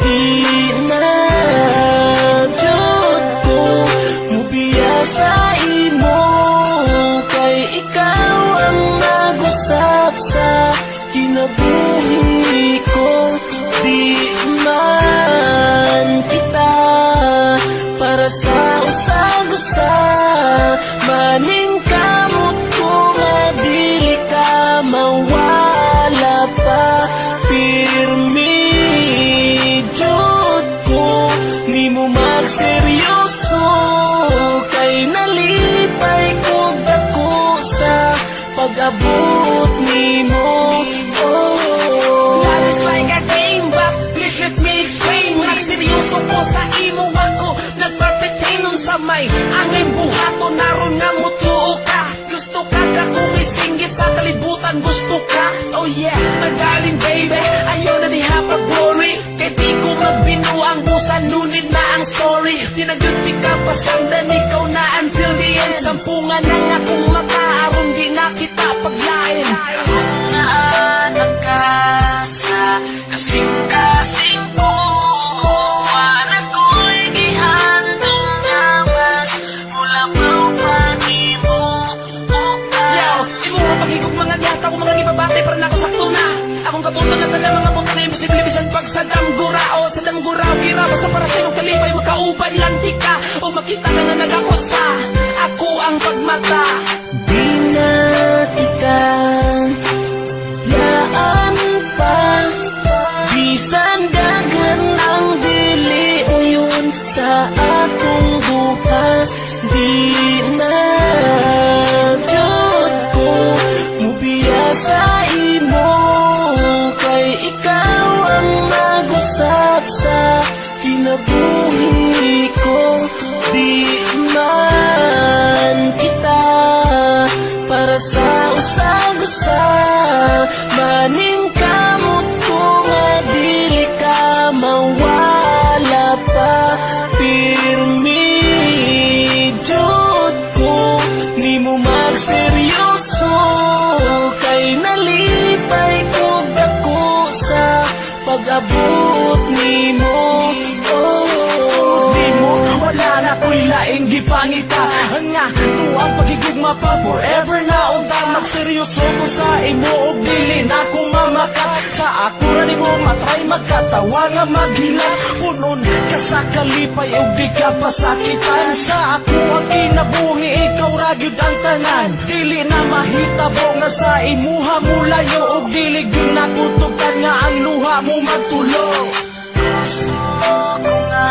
di na jud ko mubiya sa imo, kay ikaw ang nag-usap sa kinabuhi ko. Di man kita para sa usag-usa, maning kamot ko nga dili ka mawala pa. Pirmi jud ko nimo magseryoso, kay nalipay ko dako sa pag-abot nimo. Love is like a game, but please let me explain. Nagseryoso ko sa imo ako, nagperfectain nun sa may angin buhato, naron nga mutuo ka. Gusto ka kung isinggit sa kalibutan, gusto ka. Oh yeah, magaling baby, ayaw na diha pag-worry, kay di ko magbinuang busan, nunit na ang sorry. Di nagduti ka pasandan, ikaw na until the end. Sampungan na nga kung makaaron, di na kita paglain. Nakasa kasing-kasing ko, wala ko'y gihandong namas mula pang mo. Yo, imo nga pagigog mga diyata ko mga gibabate para nakasakto na. Akong kabuto na tala mga buto na imposible bisan pag sa damgurao. Sa damgurao kira basta para sa'yo kalipay makauban lang di ka. O makita ka na nagakosa, ako ang pagmata. Di na kita laan pa, bisan daghan ang dili uyon sa akong duha. Di na jud ko mubiya sa imo, kay ikaw ang nag-usap sa kinabuhi ko. Di man kita para sa usag-usa, maning kamot ko nga dili ka mawala pa. Pirmi jud ko nimo magseryoso, kay nalipay ko dako sa pag-abot nimo. Wala na ko'y laing gipangita, nga tuwang pagigugma pa forever na unta. Magseryoso ko sa imo og dili na kong mamakat. Sa ako ra nimo matry magkatawa nga maghila, punon ka sa kalipay og di ka pasakitan. Sa ako ang kinabuhi, ikaw ra gyud ang tanan. Dili na mahitabo nga sa imuha mulayo, og dili gyud nakutugan nga ang luha mo magtulo. Gusto ko nga